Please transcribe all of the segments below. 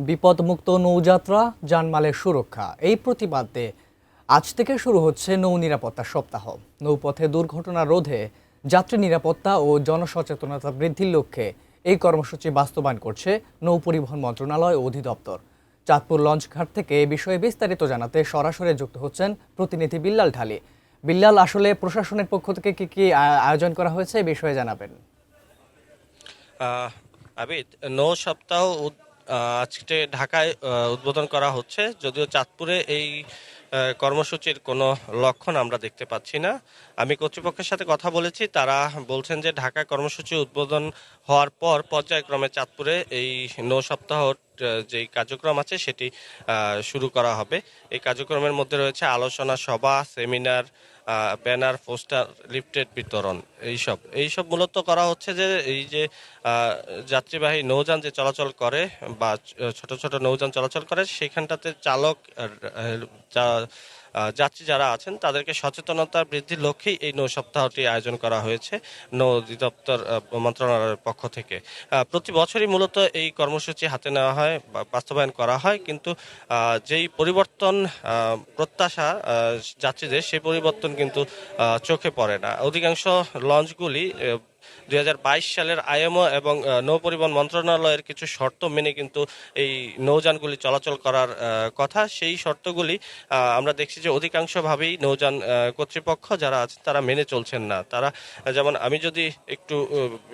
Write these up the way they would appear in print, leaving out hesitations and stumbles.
বিপদমুক্ত নৌযাত্রা, জানমালের সুরক্ষা এই প্রতিবাদে আজ থেকে শুরু হচ্ছে নৌ নিরাপত্তা সপ্তাহ। নৌপথে দুর্ঘটনা রোধে, যাত্রী নিরাপত্তা ও জনসচেতনতা বৃদ্ধির লক্ষ্যে এই কর্মসূচি বাস্তবায়ন করছে নৌ পরিবহন মন্ত্রণালয় ও অধিদপ্তর। চাঁদপুর লঞ্চঘাট থেকে এ বিষয়ে বিস্তারিত জানাতে সরাসরি যুক্ত হচ্ছেন প্রতিনিধি বিল্লাল ঢালি। বিল্লাল, আসলে প্রশাসনের পক্ষ থেকে কি আয়োজন করা হয়েছে এই বিষয়ে জানাবেন। আবিদ, নৌ সপ্তাহ আজকে ঢাকায় উদ্বোধন করা হচ্ছে, যদিও চাঁদপুরে এই কর্মসূচির কোনো লক্ষণ আমরা দেখতে পাচ্ছি না। আমি কর্তৃপক্ষের সাথে কথা বলেছি, তারা বলছেন যে ঢাকা কর্মসূচি উদ্বোধন হওয়ার পর পর্যায়ক্রমে চাঁদপুরে এই নৌ সপ্তাহ যেই কার্যক্রম আছে সেটি শুরু করা হবে। এই কার্যক্রমের মধ্যে রয়েছে আলোচনা সভা, সেমিনার, ব্যানার, পোস্টার, লিফলেট বিতরণ। এইসব মূলত করা হচ্ছে যে এই যে যাত্রীবাহী নৌযান যে চলাচল করে বা ছোট ছোট নৌযান চলাচল করে সেখানটাতে চালক যাত্রী যারা আছেন তাদেরকে সচেতনতা বৃদ্ধির লক্ষ্যেই এই নৌ সপ্তাহটি আয়োজন করা হয়েছে নৌ অধিদপ্তর মন্ত্রণালয়ের পক্ষ থেকে। প্রতি বছরই মূলত এই কর্মসূচি হাতে নেওয়া হয় বা বাস্তবায়ন করা হয়, কিন্তু যেই পরিবর্তন প্রত্যাশা যাত্রীদের, সেই পরিবর্তন কিন্তু চোখে পড়ে না। অধিকাংশ লঞ্চগুলি 2022 সালের আইএমও এবং নৌ পরিবহন মন্ত্রণালয়ের কিছু শর্ত মেনে কিন্তু এই নৌযানগুলি চলাচল করার কথা। সেই শর্তগুলি আমরা দেখছি যে অধিকাংশভাবেই নৌযান কর্তৃপক্ষ যারা আছে তারা মেনে চলছেন না। তারা যেমন, আমি যদি একটু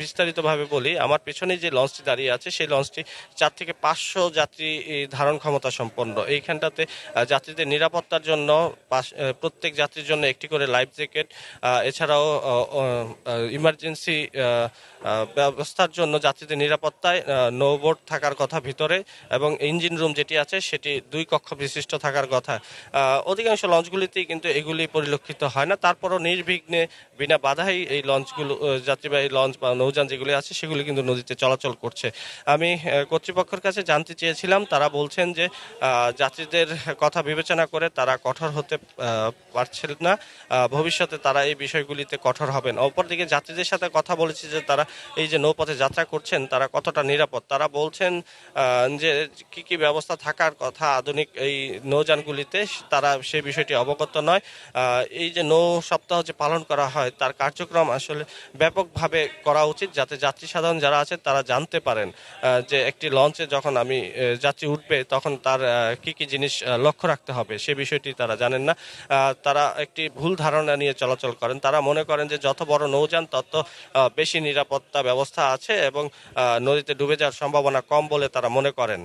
বিস্তারিতভাবে বলি, আমার পেছনে যে লঞ্চটি দাঁড়িয়ে আছে সেই লঞ্চটি 4 থেকে 500 যাত্রী ধারণ ক্ষমতা সম্পন্ন। এইখানটাতে যাত্রীদের নিরাপত্তার জন্য প্রত্যেক যাত্রীর জন্য একটি করে লাইফ জ্যাকেট, এছাড়াও ইমার্জেন্সি ব্যবস্থার জন্য যাত্রীদের নিরাপত্তায় নৌবোট থাকার কথা ভিতরে, এবং ইঞ্জিন রুম যেটি আছে সেটি 2 কক্ষ বিশিষ্ট থাকার কথা। অধিকাংশ লঞ্চগুলিতেই কিন্তু এগুলি পরিলক্ষিত হয় না। তারপরও নির্বিঘ্নে বিনা বাধাই এই লঞ্চগুলো, যাত্রীবাহী লঞ্চ বা নৌযান যেগুলি আছে সেগুলি কিন্তু নদীতে চলাচল করছে। আমি কর্তৃপক্ষের কাছে জানতে চেয়েছিলাম, তারা বলছেন যে যাত্রীদের কথা বিবেচনা করে তারা কঠোর হতে পারছেন না। ভবিষ্যতে তারা এই বিষয়গুলিতে কঠোর হবেন। অপরদিকে যাত্রীদের সাথে কথা বলেছি যে তারা এই যে নৌপথে যাত্রা করছেন তারা কতটা নিরাপদ। তারা বলছেন যে কি কি ব্যবস্থা থাকার কথা আধুনিক এই নৌযানগুলিতে, তারা সেই বিষয়টি অবগত নয়। এই যে নৌ সপ্তাহ যে পালন করা হয় তার কার্যক্রম আসলে ব্যাপকভাবে করা উচিত, যাতে যাত্রী সাধারণ যারা আছেন তারা জানতে পারেন যে একটি লঞ্চে যখন আমি যাত্রী উঠবে তখন তার কি কি জিনিস লক্ষ্য রাখতে হবে, সে বিষয়টি তারা জানেন না। তারা একটি ভুল ধারণা নিয়ে চলাচল করেন। তারা মনে করেন যে যত বড় নৌযান তত বেশি নিরাপত্তা ব্যবস্থা আছে এবং নদীতে ডুবে যাওয়ার সম্ভাবনা কম বলে তারা মনে করেন।